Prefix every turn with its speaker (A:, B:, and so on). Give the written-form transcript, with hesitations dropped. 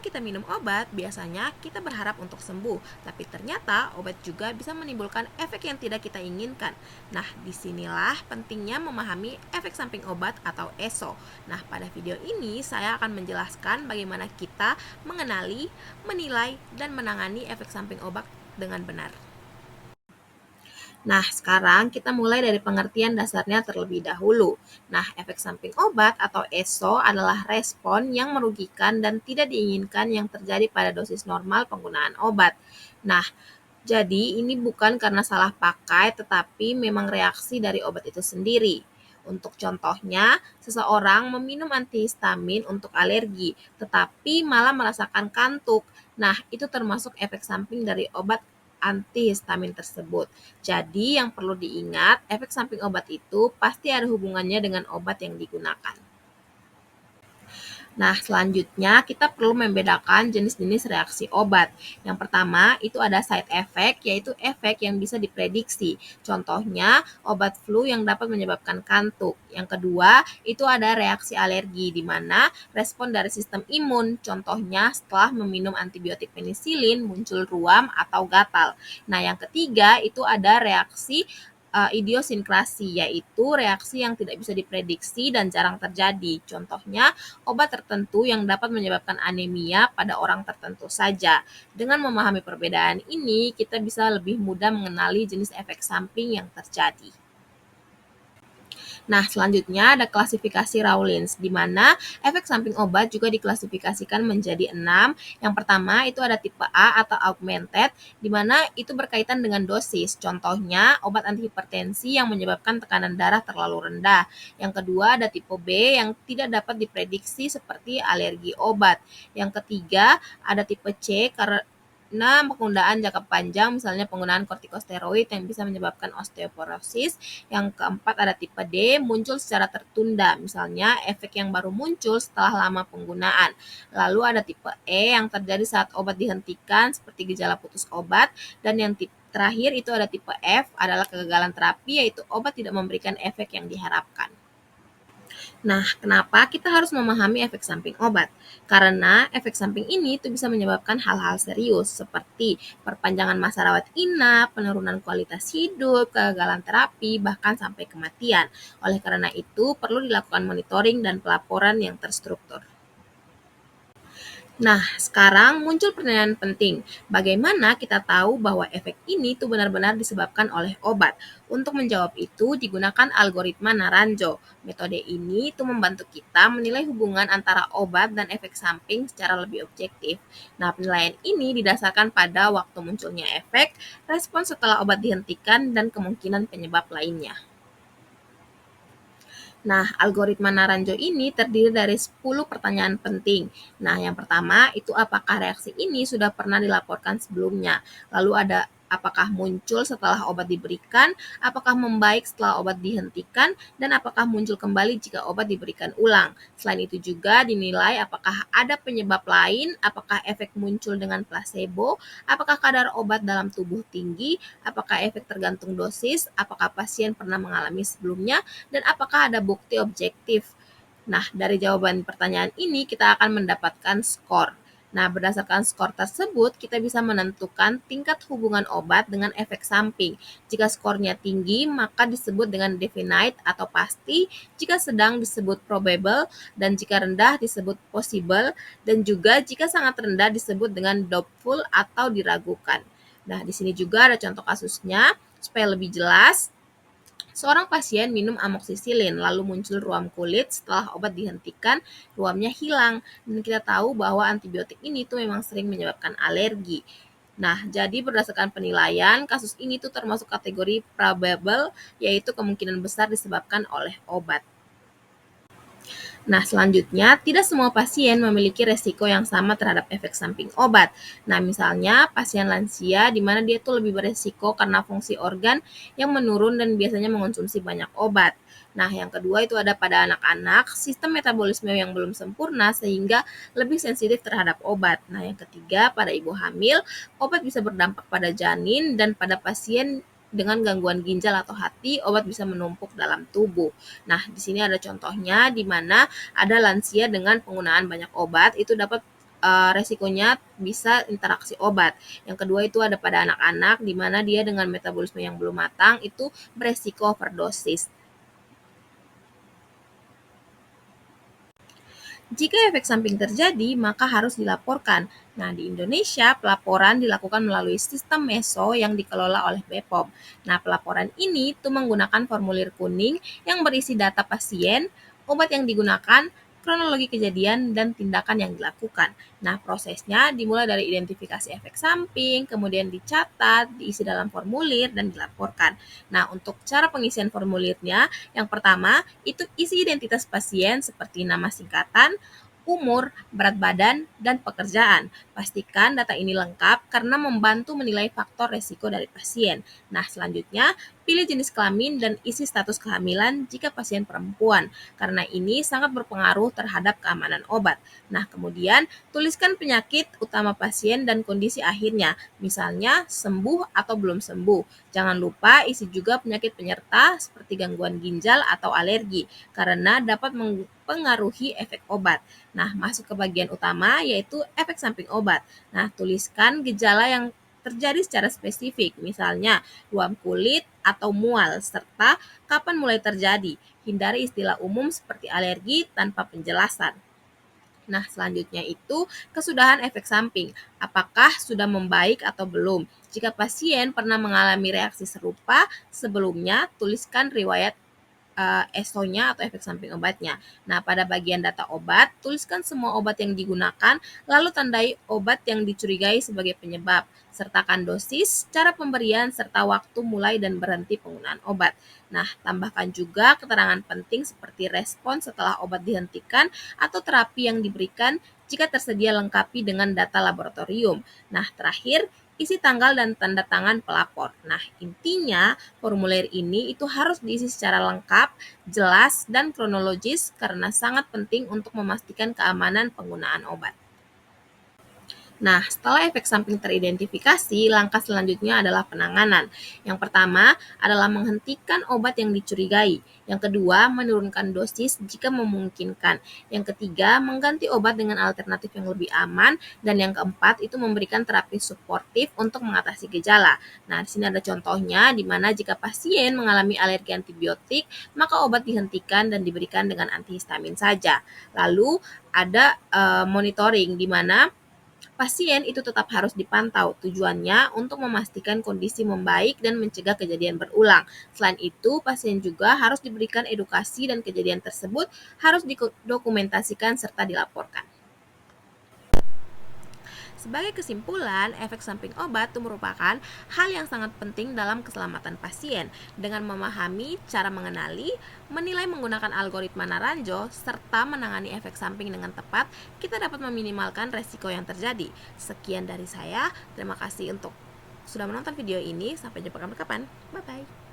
A: Ketika kita minum obat, biasanya kita berharap untuk sembuh, tapi ternyata obat juga bisa menimbulkan efek yang tidak kita inginkan. Nah, disinilah pentingnya memahami efek samping obat atau ESO. Nah, pada video ini saya akan menjelaskan bagaimana kita mengenali, menilai, dan menangani efek samping obat dengan benar. Nah, sekarang kita mulai dari pengertian dasarnya terlebih dahulu. Nah, efek samping obat atau ESO adalah respon yang merugikan dan tidak diinginkan yang terjadi pada dosis normal penggunaan obat. Nah, jadi ini bukan karena salah pakai, tetapi memang reaksi dari obat itu sendiri. Untuk contohnya, seseorang meminum antihistamin untuk alergi, tetapi malah merasakan kantuk. Nah, itu termasuk efek samping dari obat antihistamin tersebut. Jadi, yang perlu diingat, efek samping obat itu pasti ada hubungannya dengan obat yang digunakan. Nah, selanjutnya kita perlu membedakan jenis-jenis reaksi obat. Yang pertama, itu ada side effect, yaitu efek yang bisa diprediksi. Contohnya, obat flu yang dapat menyebabkan kantuk. Yang kedua, itu ada reaksi alergi, di mana respon dari sistem imun. Contohnya, setelah meminum antibiotik penisilin, muncul ruam atau gatal. Nah, yang ketiga, itu ada reaksi idiosinkrasi, yaitu reaksi yang tidak bisa diprediksi dan jarang terjadi. Contohnya, obat tertentu yang dapat menyebabkan anemia pada orang tertentu saja. Dengan memahami perbedaan ini, kita bisa lebih mudah mengenali jenis efek samping yang terjadi. Nah, selanjutnya ada klasifikasi Rawlins, di mana efek samping obat juga diklasifikasikan menjadi 6. Yang pertama itu ada tipe A atau augmented, di mana itu berkaitan dengan dosis. Contohnya, obat antihipertensi yang menyebabkan tekanan darah terlalu rendah. Yang kedua ada tipe B yang tidak dapat diprediksi seperti alergi obat. Yang ketiga ada tipe C karena penggunaan jangka panjang, misalnya penggunaan kortikosteroid yang bisa menyebabkan osteoporosis. Yang keempat ada tipe D, muncul secara tertunda, misalnya efek yang baru muncul setelah lama penggunaan. Lalu ada tipe E yang terjadi saat obat dihentikan seperti gejala putus obat. Dan yang terakhir itu ada tipe F, adalah kegagalan terapi, yaitu obat tidak memberikan efek yang diharapkan. Nah, kenapa kita harus memahami efek samping obat? Karena efek samping ini tuh bisa menyebabkan hal-hal serius seperti perpanjangan masa rawat inap, penurunan kualitas hidup, kegagalan terapi, bahkan sampai kematian. Oleh karena itu, perlu dilakukan monitoring dan pelaporan yang terstruktur. Nah, sekarang muncul pertanyaan penting. Bagaimana kita tahu bahwa efek ini tuh benar-benar disebabkan oleh obat? Untuk menjawab itu digunakan algoritma Naranjo. Metode ini tuh membantu kita menilai hubungan antara obat dan efek samping secara lebih objektif. Nah, penilaian ini didasarkan pada waktu munculnya efek, respon setelah obat dihentikan, dan kemungkinan penyebab lainnya. Nah, algoritma Naranjo ini terdiri dari 10 pertanyaan penting. Nah, yang pertama itu apakah reaksi ini sudah pernah dilaporkan sebelumnya? Lalu ada apakah muncul setelah obat diberikan, apakah membaik setelah obat dihentikan, dan apakah muncul kembali jika obat diberikan ulang. Selain itu juga dinilai apakah ada penyebab lain, apakah efek muncul dengan placebo, apakah kadar obat dalam tubuh tinggi, apakah efek tergantung dosis, apakah pasien pernah mengalami sebelumnya, dan apakah ada bukti objektif. Nah, dari jawaban pertanyaan ini kita akan mendapatkan skor. Nah, berdasarkan skor tersebut, kita bisa menentukan tingkat hubungan obat dengan efek samping. Jika skornya tinggi, maka disebut dengan definite atau pasti, jika sedang disebut probable, dan jika rendah disebut possible, dan juga jika sangat rendah disebut dengan doubtful atau diragukan. Nah, di sini juga ada contoh kasusnya, supaya lebih jelas. Seorang pasien minum amoksisilin, lalu muncul ruam kulit setelah obat dihentikan, ruamnya hilang. Dan kita tahu bahwa antibiotik ini tuh memang sering menyebabkan alergi. Nah, jadi berdasarkan penilaian, kasus ini tuh termasuk kategori probable, yaitu kemungkinan besar disebabkan oleh obat. Nah, selanjutnya, tidak semua pasien memiliki resiko yang sama terhadap efek samping obat. Nah, misalnya pasien lansia di mana dia tuh lebih beresiko karena fungsi organ yang menurun dan biasanya mengonsumsi banyak obat. Nah, yang kedua itu ada pada anak-anak, sistem metabolisme yang belum sempurna sehingga lebih sensitif terhadap obat. Nah, yang ketiga pada ibu hamil, obat bisa berdampak pada janin, dan pada pasien dengan gangguan ginjal atau hati, obat bisa menumpuk dalam tubuh. Nah, di sini ada contohnya di mana ada lansia dengan penggunaan banyak obat itu dapat resikonya bisa interaksi obat. Yang kedua itu ada pada anak-anak, di mana dia dengan metabolisme yang belum matang itu beresiko overdosis. Jika efek samping terjadi, maka harus dilaporkan. Nah, di Indonesia, pelaporan dilakukan melalui sistem MESO yang dikelola oleh BPOM. Nah, pelaporan ini itu menggunakan formulir kuning yang berisi data pasien, obat yang digunakan, kronologi kejadian, dan tindakan yang dilakukan. Nah, prosesnya dimulai dari identifikasi efek samping, kemudian dicatat, diisi dalam formulir, dan dilaporkan. Nah, untuk cara pengisian formulirnya, yang pertama, itu isi identitas pasien seperti nama singkatan, umur, berat badan, dan pekerjaan. Pastikan data ini lengkap karena membantu menilai faktor resiko dari pasien. Nah, selanjutnya, pilih jenis kelamin dan isi status kehamilan jika pasien perempuan, karena ini sangat berpengaruh terhadap keamanan obat. Nah, kemudian, tuliskan penyakit utama pasien dan kondisi akhirnya, misalnya sembuh atau belum sembuh. Jangan lupa isi juga penyakit penyerta seperti gangguan ginjal atau alergi, karena dapat mempengaruhi efek obat. Nah, masuk ke bagian utama yaitu efek samping obat. Nah, tuliskan gejala yang terjadi secara spesifik, misalnya ruam kulit atau mual, serta kapan mulai terjadi. Hindari istilah umum seperti alergi tanpa penjelasan. Nah, selanjutnya itu kesudahan efek samping. Apakah sudah membaik atau belum? Jika pasien pernah mengalami reaksi serupa sebelumnya, tuliskan riwayat ESO-nya atau efek samping obatnya. Nah, pada bagian data obat, tuliskan semua obat yang digunakan, lalu tandai obat yang dicurigai sebagai penyebab. Sertakan dosis, cara pemberian, serta waktu mulai dan berhenti penggunaan obat. Nah, tambahkan juga keterangan penting seperti respon setelah obat dihentikan atau terapi yang diberikan jika tersedia lengkapi dengan data laboratorium. Nah, terakhir, isi tanggal dan tanda tangan pelapor. Nah, intinya formulir ini itu harus diisi secara lengkap, jelas, dan kronologis karena sangat penting untuk memastikan keamanan penggunaan obat. Nah, setelah efek samping teridentifikasi, langkah selanjutnya adalah penanganan. Yang pertama adalah menghentikan obat yang dicurigai. Yang kedua, menurunkan dosis jika memungkinkan. Yang ketiga, mengganti obat dengan alternatif yang lebih aman. Dan yang keempat, itu memberikan terapi suportif untuk mengatasi gejala. Nah, di sini ada contohnya di mana jika pasien mengalami alergi antibiotik, maka obat dihentikan dan diberikan dengan antihistamin saja. Lalu ada monitoring di mana pasien itu tetap harus dipantau, tujuannya untuk memastikan kondisi membaik dan mencegah kejadian berulang. Selain itu, pasien juga harus diberikan edukasi dan kejadian tersebut harus didokumentasikan serta dilaporkan. Sebagai kesimpulan, efek samping obat itu merupakan hal yang sangat penting dalam keselamatan pasien. Dengan memahami cara mengenali, menilai menggunakan algoritma Naranjo, serta menangani efek samping dengan tepat, kita dapat meminimalkan resiko yang terjadi. Sekian dari saya, terima kasih untuk sudah menonton video ini, sampai jumpa kapan-kapan, bye-bye.